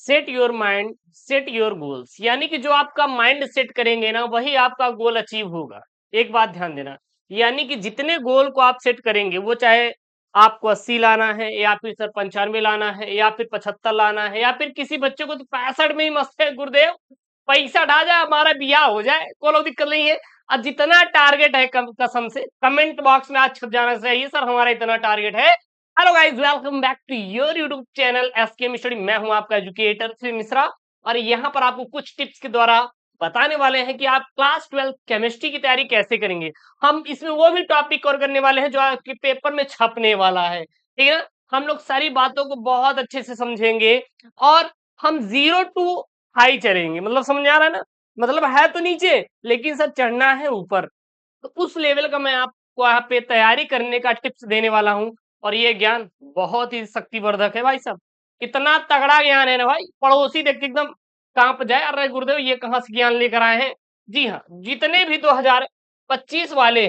Set your mind, set your goals, यानी कि जो आपका माइंड सेट करेंगे ना वही आपका गोल अचीव होगा। एक बात ध्यान देना, यानी कि जितने गोल को आप सेट करेंगे वो चाहे आपको 80 लाना है या फिर सर 95 लाना है या फिर 75 लाना है या फिर किसी बच्चे को तो 65 में ही मस्त है, गुरुदेव पैसा ढा जाए हमारा बियाह हो जाए, कोई दिक्कत नहीं है। और जितना टारगेट है कसम से कमेंट बॉक्स में आज छप जाना चाहिए, सर हमारा इतना टारगेट है। Hello guys, welcome back to your YouTube channel SK study. मैं हूं आपका एजुकेटर श्री मिश्रा और यहाँ पर आपको कुछ टिप्स के द्वारा बताने वाले हैं कि आप क्लास 12 केमिस्ट्री की तैयारी कैसे करेंगे। हम इसमें वो भी टॉपिक कवर करने वाले हैं जो आपके पेपर में छपने वाला है, ठीक है ना। हम लोग सारी बातों को बहुत अच्छे से समझेंगे और हम 0 to हाई चलेंगे, मतलब समझ आ रहा है ना। मतलब है तो नीचे लेकिन सर चढ़ना है ऊपर, तो उस लेवल का मैं आपको यहाँ पे तैयारी करने का टिप्स देने वाला हूँ। और ये ज्ञान बहुत ही शक्तिवर्धक है भाई साहब, इतना तगड़ा ज्ञान है ना भाई, पड़ोसी देख के एकदम कांप जाए, अरे गुरुदेव ये कहाँ से ज्ञान लेकर आए हैं। जी हाँ, जितने भी 2025 वाले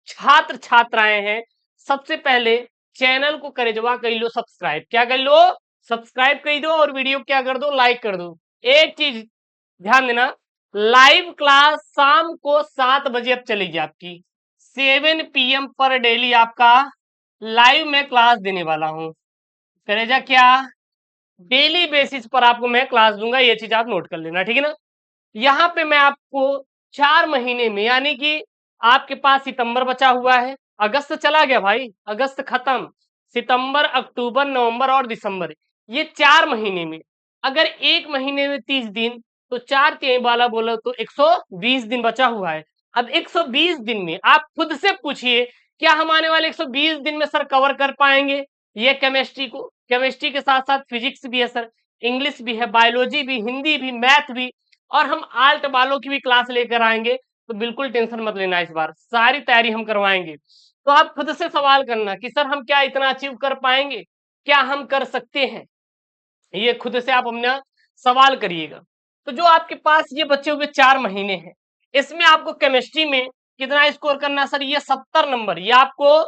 छात्र छात्राएं हैं, सबसे पहले चैनल को करेजवा कर लो सब्सक्राइब, क्या कर लो, सब्सक्राइब कर दो और वीडियो क्या कर दो, लाइक कर दो। एक चीज ध्यान देना, लाइव क्लास शाम को 7 बजे अब चलेगी आपकी, 7 PM पर डेली आपका लाइव में क्लास देने वाला हूं। करेजा क्या, डेली बेसिस पर आपको मैं क्लास दूंगा, ये चीज आप नोट कर लेना, ठीक है ना। यहाँ पे मैं आपको 4 महीने में, यानी कि आपके पास सितंबर बचा हुआ है, अगस्त चला गया भाई, अगस्त खत्म, सितंबर अक्टूबर नवंबर और दिसंबर, ये 4 महीने में अगर एक महीने में 30 दिन तो 4 वाला बोलो तो 120 दिन बचा हुआ है। अब 120 दिन में आप खुद से पूछिए, क्या हम आने वाले 120 दिन में सर कवर कर पाएंगे ये केमिस्ट्री को। केमिस्ट्री के साथ साथ फिजिक्स भी है सर, इंग्लिश भी है, बायोलॉजी भी, हिंदी भी, मैथ भी, और हम आर्ट वालों की भी क्लास लेकर आएंगे। तो बिल्कुल टेंशन मत लेना, इस बार सारी तैयारी हम करवाएंगे। तो आप खुद से सवाल करना कि सर हम क्या इतना अचीव कर पाएंगे, क्या हम कर सकते हैं, ये खुद से आप अपना सवाल करिएगा। तो जो आपके पास ये बचे हुए 4 महीने हैं, इसमें आपको केमिस्ट्री में कितना स्कोर करना सर, ये 70 नंबर, ये आपको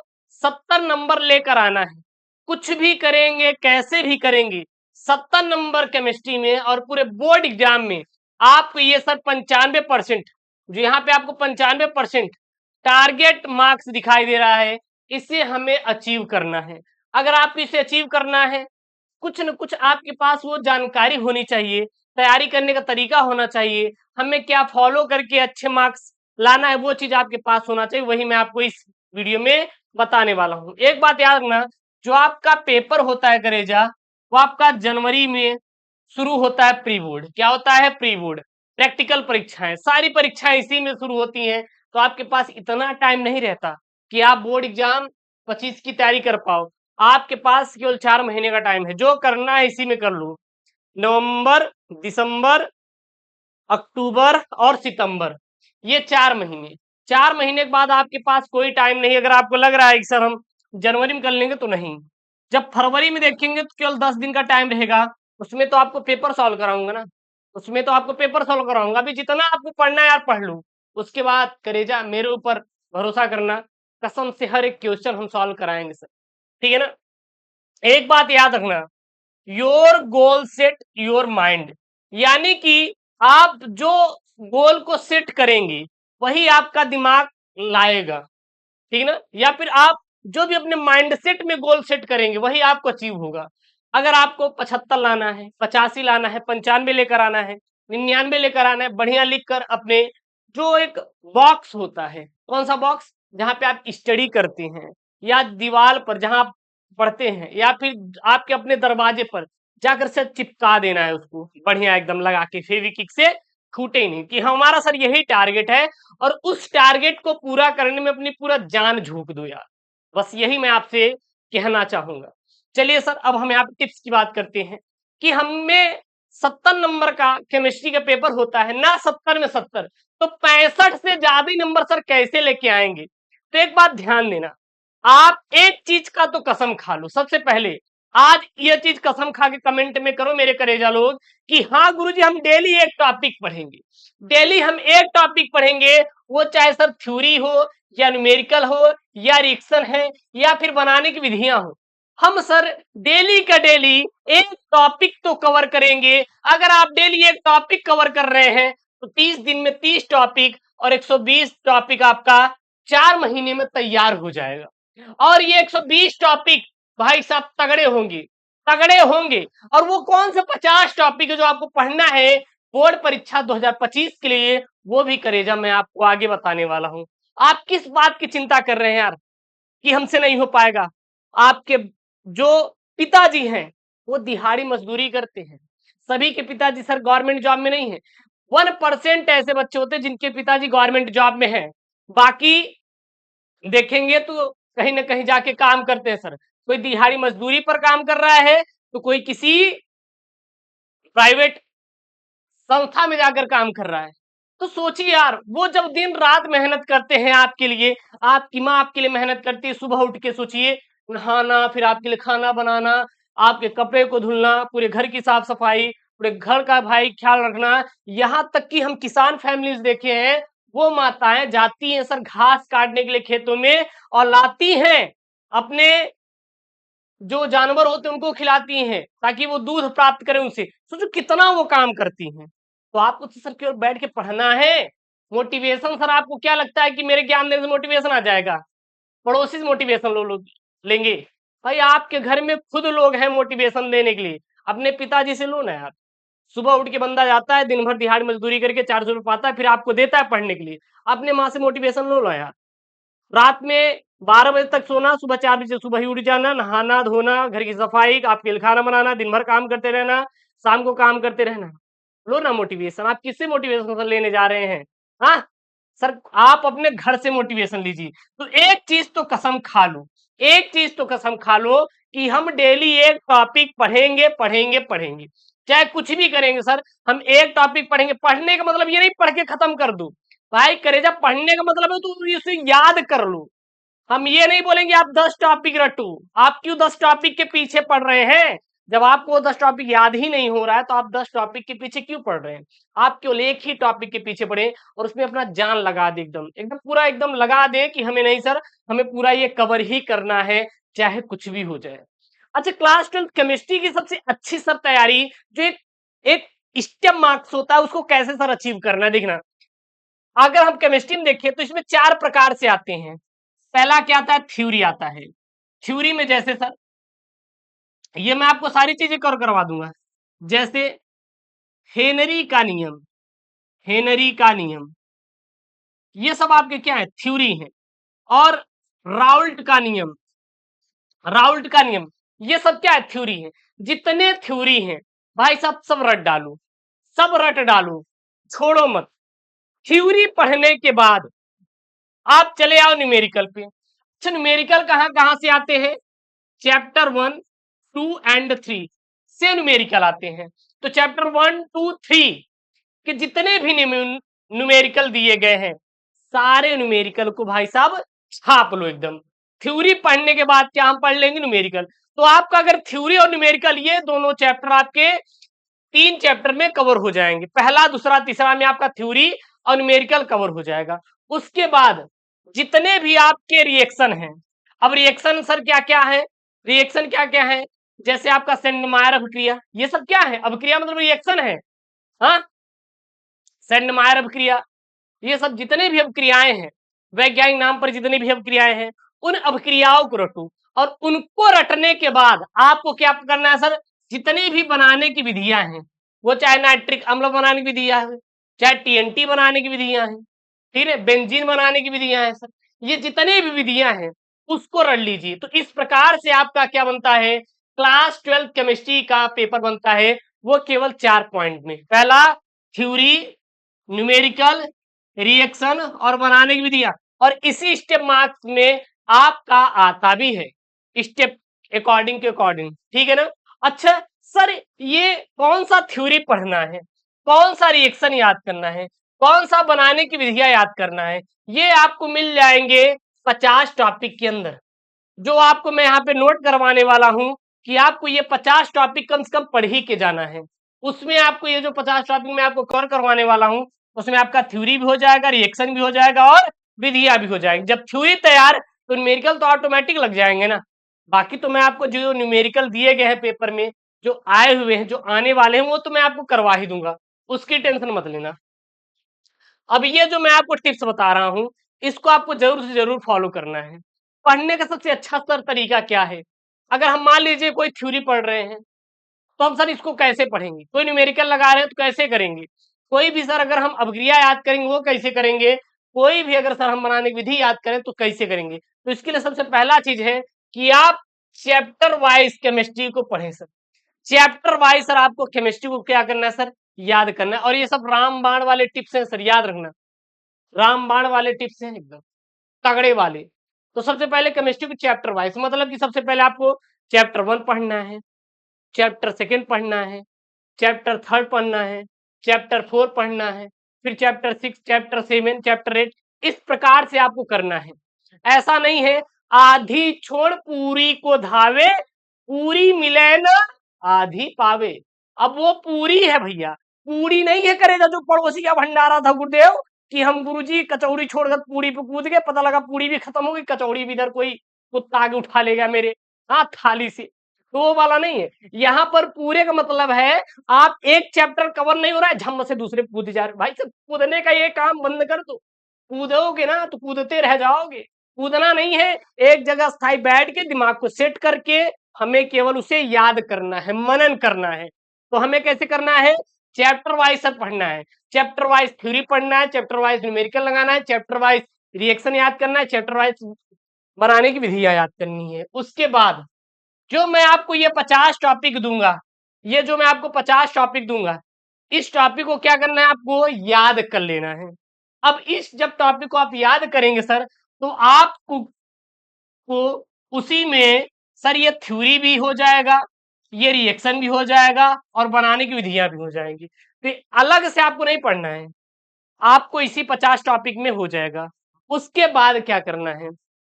70 नंबर लेकर आना है। कुछ भी करेंगे कैसे भी करेंगे, 70 नंबर केमिस्ट्री में और पूरे बोर्ड एग्जाम में आपको ये सर 95%, जो यहाँ पे आपको 95% टारगेट मार्क्स दिखाई दे रहा है, इसे हमें अचीव करना है। अगर आपको इसे अचीव करना है, कुछ न कुछ आपके पास वो जानकारी होनी चाहिए, तैयारी करने का तरीका होना चाहिए, हमें क्या फॉलो करके अच्छे मार्क्स लाना है वो चीज आपके पास होना चाहिए। वही मैं आपको इस वीडियो में बताने वाला हूँ। एक बात याद रखना, जो आपका पेपर होता है करेजा, वो आपका जनवरी में शुरू होता है। प्री बोर्ड क्या होता है, प्री बोर्ड प्रैक्टिकल परीक्षाएं, सारी परीक्षाएं इसी में शुरू होती हैं। तो आपके पास इतना टाइम नहीं रहता कि आप बोर्ड एग्जाम 25 की तैयारी कर पाओ। आपके पास केवल 4 महीने का टाइम है, जो करना है इसी में कर लो। नवंबर, दिसंबर, अक्टूबर और सितंबर, ये 4 महीने। 4 महीने के बाद आपके पास कोई टाइम नहीं। अगर आपको लग रहा है कि सर हम जनवरी में कर लेंगे, तो नहीं, जब फरवरी में देखेंगे तो केवल 10 दिन का टाइम रहेगा, उसमें तो आपको पेपर सॉल्व कराऊंगा ना, उसमें तो आपको पेपर सॉल्व कराऊंगा। अभी जितना आपको पढ़ना है यार पढ़ लो, उसके बाद करेजा मेरे ऊपर भरोसा करना, कसम से हर एक क्वेश्चन हम सॉल्व कराएंगे सर, ठीक है ना। एक बात याद रखना, your goal set your mind, यानी कि आप जो गोल को सेट करेंगे वही आपका दिमाग लाएगा, ठीक है ना। या फिर आप जो भी अपने माइंड सेट में गोल सेट करेंगे वही आपको अचीव होगा। अगर आपको 75 लाना है, 85 लाना है, 95 लेकर आना है, 99 लेकर आना है, बढ़िया लिख कर अपने जो एक बॉक्स होता है, कौन सा बॉक्स, जहां पे आप स्टडी करते हैं, या दीवार पर जहां आप पढ़ते हैं, या फिर आपके अपने दरवाजे पर जाकर से चिपका देना है उसको बढ़िया एकदम लगा के फेविक्विक से, छूटे ही नहीं, कि हमारा सर यही टारगेट है और उस टारगेट को पूरा करने में अपनी पूरा जान झोंक दो यार। बस यही मैं आपसे कहना चाहूंगा। चलिए सर, अब हम यहाँ पे टिप्स की बात करते हैं कि हमें 70 नंबर का केमिस्ट्री का पेपर होता है ना, 70 में 70, तो 65 से ज्यादा ही नंबर सर कैसे लेके आएंगे। तो एक बात ध्यान देना, आप एक चीज का तो कसम खा लो, सबसे पहले आज ये चीज कसम खा के कमेंट में करो मेरे करेजा लोग कि हाँ गुरुजी हम डेली एक टॉपिक पढ़ेंगे, डेली हम एक टॉपिक पढ़ेंगे, वो चाहे सर थ्योरी हो या न्यूमेरिकल हो या रिएक्शन है या फिर बनाने की विधियां हो, हम सर डेली का डेली एक टॉपिक तो कवर करेंगे। अगर आप डेली एक टॉपिक कवर कर रहे हैं तो 30 दिन में 30 टॉपिक और 120 टॉपिक आपका 4 महीने में तैयार हो जाएगा। और ये 120 टॉपिक भाई साहब तगड़े होंगे, तगड़े होंगे। और वो कौन से 50 टॉपिक है जो आपको पढ़ना है बोर्ड परीक्षा 2025 के लिए, वो भी करेजा मैं आपको आगे बताने वाला हूं। आप किस बात की चिंता कर रहे हैं यार कि हमसे नहीं हो पाएगा? आपके जो पिताजी हैं वो दिहाड़ी मजदूरी करते हैं। सभी के पिताजी सर गवर्नमेंट जॉब में नहीं है। 1% ऐसे बच्चे होते हैं जिनके पिताजी गवर्नमेंट जॉब में हैं। बाकी देखेंगे तो कहीं ना कहीं जाके काम करते हैं सर। कोई दिहाड़ी मजदूरी पर काम कर रहा है तो कोई किसी प्राइवेट संस्था में जाकर काम कर रहा है। तो सोचिए यार, वो जब दिन रात मेहनत करते हैं आपके लिए, आपकी माँ आपके लिए मेहनत करती है, सुबह उठ के सोचिए नहाना, फिर आपके लिए खाना बनाना, आपके कपड़े को धुलना, पूरे घर की साफ सफाई, पूरे घर का भाई ख्याल रखना। यहाँ तक कि हम किसान फैमिलीज देखे हैं, वो माताएं जाती हैं सर घास काटने के लिए खेतों में और लाती हैं अपने जो जानवर होते हैं उनको खिलाती हैं ताकि वो दूध प्राप्त करें उनसे। सोचो कितना वो काम करती हैं। तो आपको तो सर केवल बैठ के पढ़ना है। मोटिवेशन सर आपको क्या लगता है कि मेरे ज्ञान देने से मोटिवेशन आ जाएगा? पड़ोसी से मोटिवेशन लो लेंगे? भाई आपके घर में खुद लोग हैं मोटिवेशन देने के लिए। अपने पिताजी से लो ना यार। सुबह उठ के बंदा जाता है, दिन भर दिहाड़ी मजदूरी करके 400 रुपये पाता है, फिर आपको देता है पढ़ने के लिए। अपने माँ से मोटिवेशन लो यार। रात में 12 बजे तक सोना, सुबह 4 बजे सुबह ही उठ जाना, नहाना धोना, घर की सफाई, आपके लिए खाना बनाना, दिन भर काम करते रहना, शाम को काम करते रहना। लो ना मोटिवेशन। आप किससे मोटिवेशन लेने जा रहे हैं? हाँ सर, आप अपने घर से मोटिवेशन लीजिए। तो एक चीज तो कसम खा लो, एक चीज तो कसम खा लो कि हम डेली एक टॉपिक पढ़ेंगे पढ़ेंगे पढ़ेंगे, चाहे कुछ भी करेंगे सर। हम एक टॉपिक पढ़ेंगे। पढ़ने का मतलब ये नहीं पढ़ के खत्म कर दो भाई, करेजा पढ़ने का मतलब है तो इसे याद कर लो। हम ये नहीं बोलेंगे आप 10 टॉपिक रटो। आप क्यों 10 टॉपिक के पीछे पढ़ रहे हैं? जब आपको 10 टॉपिक याद ही नहीं हो रहा है तो आप 10 टॉपिक के पीछे क्यों पढ़ रहे हैं? आप केवल एक ही टॉपिक के पीछे पढ़े और उसमें अपना जान लगा दे, एकदम एकदम पूरा एकदम लगा दे कि हमें नहीं सर, हमें पूरा ये कवर ही करना है, चाहे कुछ भी हो जाए। अच्छा, क्लास 12 केमिस्ट्री की सबसे अच्छी सर तैयारी, जो एक एक स्टेप मार्क्स होता है, उसको कैसे सर अचीव करना है देखना। अगर हम केमिस्ट्री में देखें तो इसमें 4 प्रकार से आते हैं। पहला क्या आता है? थ्योरी आता है। थ्योरी में जैसे सर, ये मैं आपको सारी चीजें कवर करवा दूंगा। जैसे हेनरी का नियम, हेनरी का नियम, ये सब आपके क्या है? थ्योरी है। और राउल्ट का नियम, राउल्ट का नियम, ये सब क्या है? थ्योरी है। जितने थ्योरी हैं भाई साहब सब रट डालो, सब रट डालो, छोड़ो मत। थ्योरी पढ़ने के बाद आप चले आओ न्यूमेरिकल पे। अच्छा, न्यूमेरिकल कहां कहां से आते हैं? चैप्टर 1, 2 एंड 3 से न्यूमेरिकल आते हैं। तो चैप्टर 1, 2, 3 के जितने भी न्यूमेरिकल दिए गए हैं, सारे न्यूमेरिकल को भाई साहब छाप लो एकदम। थ्योरी पढ़ने के बाद क्या हम पढ़ लेंगे? न्यूमेरिकल। तो आपका अगर थ्योरी और न्यूमेरिकल ये दोनों चैप्टर आपके 3 चैप्टर में कवर हो जाएंगे। पहला दूसरा तीसरा में आपका थ्योरी और न्यूमेरिकल कवर हो जाएगा। उसके बाद जितने भी आपके रिएक्शन हैं, अब रिएक्शन सर क्या क्या है? रिएक्शन क्या क्या है? जैसे आपका सेंडमायर अभिक्रिया, ये सब क्या है? अभिक्रिया मतलब रिएक्शन है। हाँ, सेंडमायर अभिक्रिया, ये सब जितने भी अभिक्रियाएं हैं, वैज्ञानिक नाम पर जितनी भी अभिक्रियाएं हैं, उन अभिक्रियाओं को रटो। और उनको रटने के बाद आपको क्या करना है सर? जितनी भी बनाने की विधियां हैं, वो चाहे नाइट्रिक अम्ल बनाने की विधियां हैं, चाहे टीएनटी बनाने की विधियां हैं, ठीक है, बेंजीन बनाने की विधियां हैं सर, ये जितने भी विधियां हैं उसको रट लीजिए। तो इस प्रकार से आपका क्या बनता है? क्लास 12 केमिस्ट्री का पेपर बनता है। वो केवल 4 पॉइंट में। पहला थ्योरी, न्यूमेरिकल, रिएक्शन और बनाने की विधियां। और इसी स्टेप मार्क्स में आपका आता भी है, स्टेप अकॉर्डिंग के अकॉर्डिंग, ठीक है ना? अच्छा सर, ये कौन सा थ्योरी पढ़ना है, कौन सा रिएक्शन याद करना है, कौन सा बनाने की विधियां याद करना है, ये आपको मिल जाएंगे 50 टॉपिक के अंदर। जो आपको मैं यहाँ पे नोट करवाने वाला हूं कि आपको ये 50 टॉपिक कम से कम पढ़ ही के जाना है। उसमें आपको ये जो 50 टॉपिक मैं आपको कवर करवाने वाला हूं, उसमें आपका थ्योरी भी हो जाएगा, रिएक्शन भी हो जाएगा और विधियां भी हो जाएंगी। जब थ्योरी तैयार तो न्यूमेरिकल तो ऑटोमेटिक लग जाएंगे ना। बाकी तो मैं आपको जो न्यूमेरिकल दिए गए हैं पेपर में, जो आए हुए हैं, जो आने वाले हैं, वो तो मैं आपको करवा ही दूंगा, उसकी टेंशन मत लेना। अब ये जो मैं आपको टिप्स बता रहा हूं, इसको आपको जरूर से जरूर फॉलो करना है। पढ़ने का सबसे अच्छा सर तरीका क्या है? अगर हम मान लीजिए कोई थ्योरी पढ़ रहे हैं, तो हम सर इसको कैसे पढ़ेंगे? कोई न्यूमेरिकल लगा रहे हैं तो कैसे करेंगे? कोई भी सर अगर हम अवक्रिया याद करेंगे वो कैसे करेंगे? कोई भी अगर सर हम बनाने की विधि याद करें तो कैसे करेंगे? तो इसके लिए सबसे पहला चीज है कि आप चैप्टर वाइज केमिस्ट्री को पढ़ें सर। चैप्टर वाइज सर आपको केमिस्ट्री को क्या करना है सर? याद करना है। और ये सब रामबाण वाले टिप्स हैं सर, याद रखना। रामबाण वाले टिप्स हैं एकदम तगड़े वाले। तो सबसे पहले केमिस्ट्री को चैप्टर वाइज, मतलब कि सबसे पहले आपको चैप्टर 1 पढ़ना है, चैप्टर 2 पढ़ना है, चैप्टर 3 पढ़ना है, चैप्टर 4 पढ़ना है, फिर चैप्टर 6, चैप्टर 7, चैप्टर 8, इस प्रकार से आपको करना है। ऐसा नहीं है आधी छोड़ पूरी को धावे, पूरी मिले न आधी पावे। अब वो पूरी है भैया, पूरी नहीं है करेगा जो पड़ोसी का भंडारा था गुरुदेव, कि हम गुरुजी कचौड़ी छोड़कर पूरी पे कूद गए, पता लगा पूरी भी खत्म हो गई, कचौड़ी भी इधर कोई कुत्ता आगे उठा लेगा मेरे हाँ थाली से। तो वो वाला नहीं है। यहाँ पर पूरे का मतलब है आप एक चैप्टर कवर नहीं हो रहा है, झम से दूसरे कूद जा रहे। भाई साहब कूदने का ये काम बंद कर दो। कूदोगे ना तो कूदते रह जाओगे। कूदना नहीं है, एक जगह स्थायी बैठ के दिमाग को सेट करके हमें केवल उसे याद करना है, मनन करना है। तो हमें कैसे करना है? चैप्टर वाइज सब पढ़ना है। चैप्टर वाइज थ्योरी पढ़ना है, चैप्टर वाइज न्यूमेरिकल लगाना है, चैप्टर वाइज रिएक्शन याद करना है, चैप्टर वाइज बनाने की विधियां याद करनी है। उसके बाद जो मैं आपको ये 50 टॉपिक दूंगा, ये जो मैं आपको 50 टॉपिक दूंगा, इस टॉपिक को क्या करना है? आपको याद कर लेना है। अब इस जब टॉपिक को आप याद करेंगे सर, तो आपको उसी में सर ये थ्योरी भी हो जाएगा, ये रिएक्शन भी हो जाएगा और बनाने की विधियां भी हो जाएंगी। तो अलग से आपको नहीं पढ़ना है, आपको इसी 50 टॉपिक में हो जाएगा। उसके बाद क्या करना है?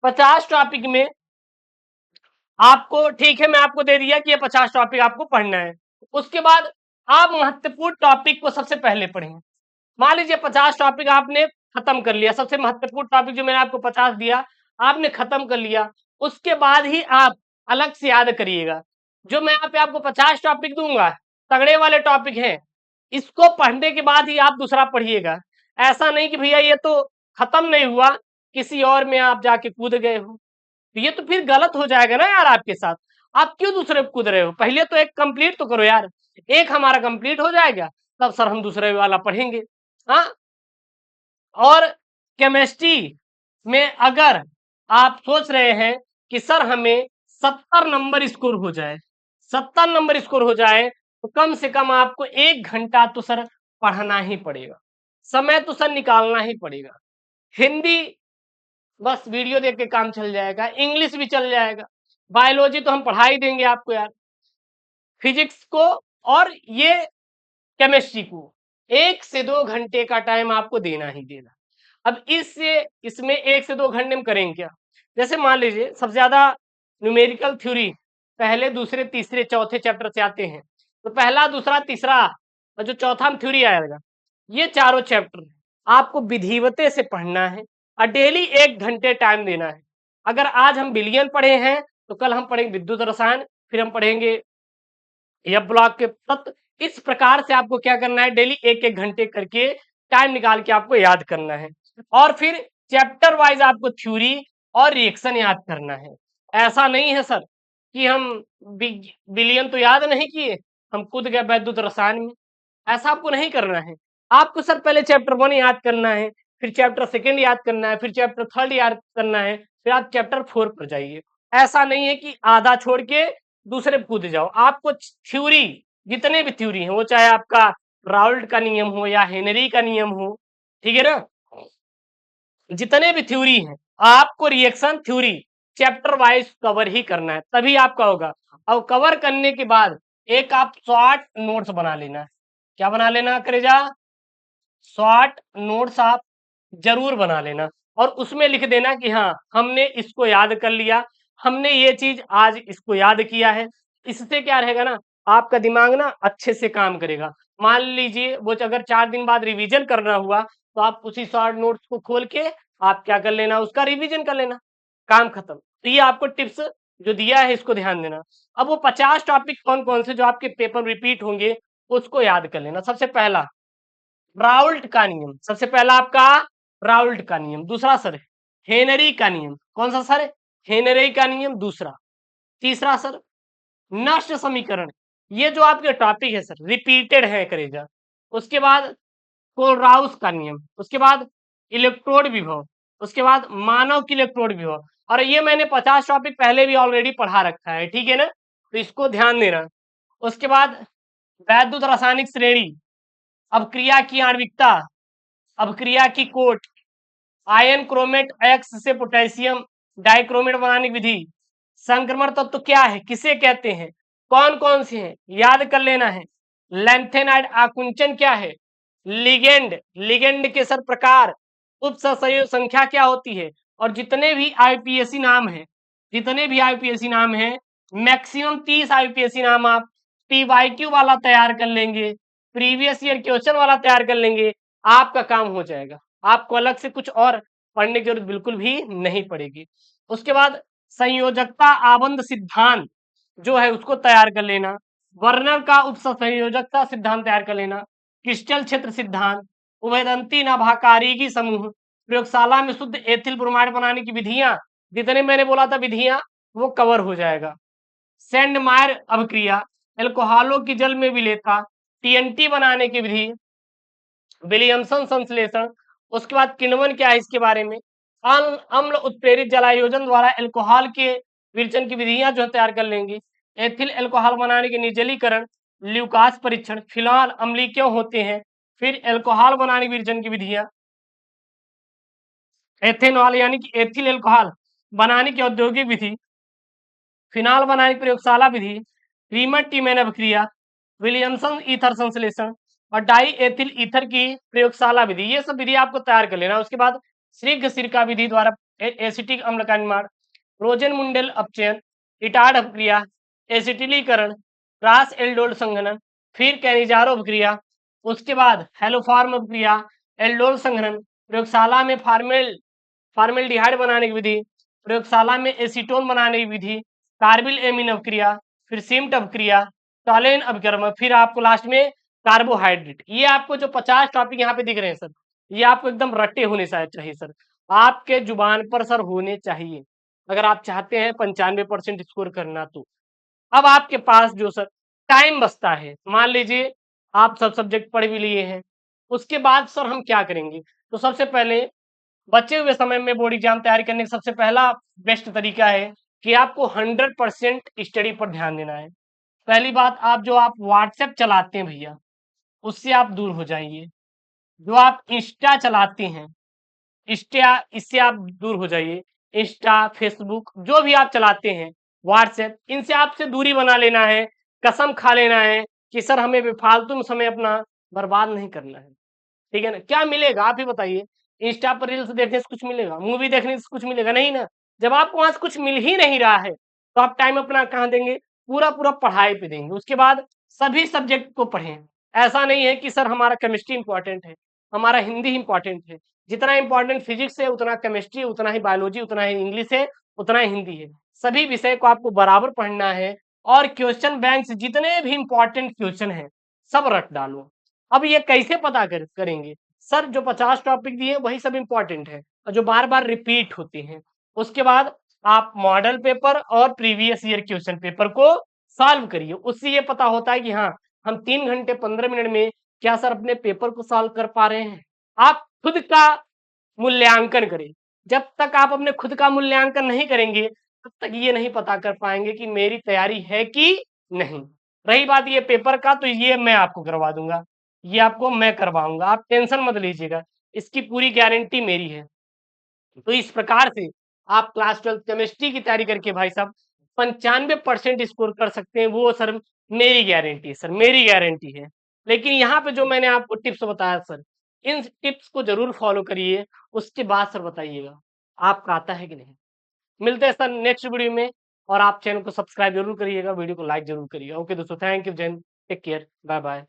50 टॉपिक में आपको ठीक है, मैं आपको दे दिया कि ये 50 टॉपिक आपको पढ़ना है। उसके बाद आप महत्वपूर्ण टॉपिक को सबसे पहले पढ़ेंगे। मान लीजिए 50 टॉपिक आपने खत्म कर लिया, सबसे महत्वपूर्ण टॉपिक जो मैंने आपको 50 दिया आपने खत्म कर लिया। उसके बाद ही आप अलग से याद करिएगा। जो मैं यहाँ पे आपको 50 टॉपिक दूंगा, तगड़े वाले टॉपिक हैं, इसको पढ़ने के बाद ही आप दूसरा पढ़िएगा। ऐसा नहीं कि भैया ये तो खत्म नहीं हुआ, किसी और में आप जाके कूद गए हो, तो ये तो फिर गलत हो जाएगा ना यार आपके साथ। आप क्यों दूसरे पे कूद रहे हो? पहले तो एक कंप्लीट तो करो यार। एक हमारा कंप्लीट हो जाएगा, तब सर हम दूसरे वाला पढ़ेंगे। हाँ, और केमिस्ट्री में अगर आप सोच रहे हैं कि सर हमें 70 नंबर स्कोर हो जाए, 70 नंबर स्कोर हो जाए, तो कम से कम आपको 1 घंटा तो सर पढ़ना ही पड़ेगा, समय तो सर निकालना ही पड़ेगा। हिंदी बस वीडियो देख के काम चल जाएगा, इंग्लिश भी चल जाएगा, बायोलॉजी तो हम पढ़ा ही देंगे आपको यार, फिजिक्स को और ये केमिस्ट्री को 1 से 2 घंटे का टाइम आपको देना ही देना। अब इसमें 1 से 2 घंटे में करेंगे क्या? जैसे मान लीजिए सबसे ज्यादा न्यूमेरिकल थ्योरी पहले दूसरे तीसरे चौथे चैप्टर से आते हैं, तो पहला दूसरा तीसरा और जो चौथा में थ्योरी आएगा, ये चारों चैप्टर आपको विधिवते से पढ़ना है और डेली 1 घंटे टाइम देना है। अगर आज हम बिलियन पढ़े हैं तो कल हम पढ़ेंगे विद्युत रसायन, फिर हम पढ़ेंगे या ब्लॉक के तत्व। इस प्रकार से आपको क्या करना है? डेली 1-1 घंटे करके टाइम निकाल के आपको याद करना है और फिर चैप्टर वाइज आपको थ्योरी और रिएक्शन याद करना है। ऐसा नहीं है सर कि हम बिलियन तो याद नहीं किए, हम कूद गए वैद्युत रसायन में। ऐसा आपको नहीं करना है। आपको सर पहले चैप्टर 1 याद करना है, फिर चैप्टर 2 याद करना है, फिर चैप्टर 3 याद करना है, फिर आप चैप्टर 4 पर जाइए। ऐसा नहीं है कि आधा छोड़ के दूसरे पे कूद जाओ। आपको थ्योरी, जितने भी थ्योरी हैं, वो चाहे आपका राउल्ट का नियम हो या हेनरी का नियम हो, ठीक है ना, जितने भी थ्योरी हैं, आपको reaction theory chapter wise cover ही करना है, तभी आपका होगा। और कवर करने के बाद एक आप शॉर्ट नोट्स बना लेना। क्या बना लेना करेजा? शॉर्ट नोट्स आप जरूर बना लेना और उसमें लिख देना कि हाँ हमने इसको याद कर लिया, हमने ये चीज आज इसको याद किया है। इससे क्या रहेगा ना, आपका दिमाग ना अच्छे से काम करेगा। मान लीजिए वो अगर 4 दिन बाद रिवीजन करना हुआ, तो आप उसी शॉर्ट नोट्स को खोल के आप क्या कर लेना, उसका रिवीजन कर लेना, काम खत्म। तो ये आपको टिप्स जो दिया है इसको ध्यान देना। अब वो 50 टॉपिक कौन कौन से जो आपके पेपर रिपीट होंगे उसको याद कर लेना। सबसे पहला राउल्ट का नियम, सबसे पहला आपका राउल्ट का नियम। दूसरा सर हेनरी का नियम, कौन सा सर? हेनरी का नियम दूसरा। तीसरा सर नष्ट समीकरण, ये जो आपके टॉपिक है सर रिपीटेड है करेजा। उसके बाद कोलराउस का नियम, उसके बाद इलेक्ट्रोड विभव, उसके बाद मानव की इलेक्ट्रोड विभव। और ये मैंने 50 टॉपिक पहले भी ऑलरेडी पढ़ा रखा है, ठीक है ना, तो इसको ध्यान देना। उसके बाद वैद्युत रासायनिक श्रेणी, अपक्रिया की आणविकता, अपक्रिया की कोट, आयन क्रोमेट एक्स से पोटेशियम डाइक्रोमेट बनाने की विधि, संक्रमण तत्व तो क्या है, किसे कहते हैं, कौन कौन से हैं, याद कर लेना है। लैंथेनाइड आकुंचन क्या है, लिगेंड, लिगेंड के सर प्रकार, उपसहसंयोजक संख्या क्या होती है। और जितने भी आईपीएससी नाम है, जितने भी आईपीएससी नाम है, मैक्सिमम 30 आईपीएससी नाम आप पीवाईक्यू वाला तैयार कर लेंगे, प्रीवियस ईयर क्वेश्चन वाला तैयार कर लेंगे, आपका काम हो जाएगा। आपको अलग से कुछ और पढ़ने की जरूरत बिल्कुल भी नहीं पड़ेगी। उसके बाद संयोजकता आबंध सिद्धांत जो है उसको तैयार कर लेना, वर्नर का उपसंयोजकता सिद्धांत तैयार कर लेना, क्रिस्टल क्षेत्र सिद्धांत, उभयदंती नभाकारिकी समूह, प्रयोगशाला में शुद्ध एथिल ब्रोमाइड बनाने की विधियां, जितने मैंने बोला था विधियां वो कवर हो जाएगा। सेंडमायर अभिक्रिया, एल्कोहलों की जल में विलेयता, टीएनटी बनाने की विधि, विलियमसन संश्लेषण। उसके बाद किण्वन क्या है इसके बारे में, अम्ल उत्प्रेरित जलायोजन द्वारा एल्कोहल के विरचन की विधियां जो तैयार कर लेंगे, एथिल एल्कोहल बनाने के निर्जलीकरण, ल्यूकास परीक्षण, फिलहाल अम्लीय क्यों होते हैं, फिर एल्कोहल बनाने की विरचन की विधियां, एथेनॉल यानी कि एथिल एल्कोहल बनाने की औद्योगिक विधि, फिनाल बनाने की प्रयोगशाला विधि, रीमर टीमैन अभिक्रिया, विलियमसन ईथर संश्लेषण और डाई एथिल ईथर की प्रयोगशाला विधि, ये सब विधि आपको तैयार कर लेना। उसके बाद शीघ्र सिरका विधि द्वारा एसिटिक अम्ल का निर्माण, रोजन मुंडेल अपचयन, इटार्ड अपक्रिया, एसिटिलीकरण, क्रॉस एल्डोल संघनन, फिर कैनिजारो अपक्रिया, उसके बाद हेलोफार्म अपक्रिया, एल्डोल संघनन, प्रयोगशाला में फार्मेल्डिहाइड बनाने की विधि, प्रयोगशाला में एसीटोन बनाने की विधि, कार्बिल एमीन अपक्रिया, फिर सिम्ट अपक्रिया, टॉलेन अपक्रमण, फिर आपको लास्ट में कार्बोहाइड्रेट। ये आपको जो 50 टॉपिक यहाँ पे दिख रहे हैं सर, ये आपको एकदम रट्टे होने चाहिए सर, आपके जुबान पर सर होने चाहिए अगर आप चाहते हैं 95% स्कोर करना तो। अब आपके पास जो सर टाइम बचता है, मान लीजिए आप सब सब्जेक्ट पढ़ भी लिए हैं, उसके बाद सर हम क्या करेंगे, तो सबसे पहले बचे हुए समय में बोर्ड एग्जाम तैयारी करने का सबसे पहला बेस्ट तरीका है कि आपको 100% स्टडी पर ध्यान देना है। पहली बात, आप व्हाट्सएप चलाते हैं भैया, उससे आप दूर हो जाइए। जो आप इंस्टा चलाते हैं, इंस्टा, इससे आप दूर हो जाइए। इंस्टा, फेसबुक जो भी आप चलाते हैं, व्हाट्सएप, इनसे आपसे दूरी बना लेना है। कसम खा लेना है कि सर हमें बेफालतू में समय अपना बर्बाद नहीं करना है, ठीक है ना। क्या मिलेगा आप ही बताइए, इंस्टा पर रील्स देखने से कुछ मिलेगा, मूवी देखने से कुछ मिलेगा, नहीं ना। जब आपको वहां से कुछ मिल ही नहीं रहा है तो आप टाइम अपना कहाँ देंगे, पूरा पूरा पढ़ाई पे देंगे। उसके बाद सभी सब्जेक्ट को पढ़ें। ऐसा नहीं है कि सर हमारा केमिस्ट्री इंपॉर्टेंट है, हमारा हिंदी इंपॉर्टेंट है, जितना इंपॉर्टेंट फिजिक्स है उतना केमिस्ट्री, उतना ही बायोलॉजी, उतना ही इंग्लिश है, उतना ही हिंदी है। सभी विषय को आपको बराबर पढ़ना है और क्वेश्चन बैंक से जितने भी इंपॉर्टेंट क्वेश्चन है सब रट डालो। अब ये कैसे पता करेंगे सर, जो 50 टॉपिक दिए वही सब इंपॉर्टेंट है और जो बार बार रिपीट होते हैं। उसके बाद आप मॉडल पेपर और प्रीवियस ईयर क्वेश्चन पेपर को सॉल्व करिए, उससे ये पता होता है कि हाँ हम 3 घंटे 15 मिनट में क्या सर अपने पेपर को सॉल्व कर पा रहे हैं। आप खुद का मूल्यांकन करें। जब तक आप अपने खुद का मूल्यांकन नहीं करेंगे तब तक ये नहीं पता कर पाएंगे कि मेरी तैयारी है कि नहीं। रही बात ये पेपर का, तो ये मैं आपको करवा दूंगा, ये आपको मैं करवाऊंगा, आप टेंशन मत लीजिएगा, इसकी पूरी गारंटी मेरी है। तो इस प्रकार से आप क्लास 12 केमिस्ट्री की तैयारी करके भाई साहब 95% स्कोर कर सकते हैं। वो सर मेरी गारंटी है, सर मेरी गारंटी है। लेकिन यहाँ पे जो मैंने आपको टिप्स बताया सर, इन टिप्स को जरूर फॉलो करिए। उसके बाद सर बताइएगा आपका आता है कि नहीं। मिलते हैं सर नेक्स्ट वीडियो में, और आप चैनल को सब्सक्राइब जरूर करिएगा, वीडियो को लाइक जरूर करिएगा। ओके दोस्तों, thank you, Jain, take care, bye bye.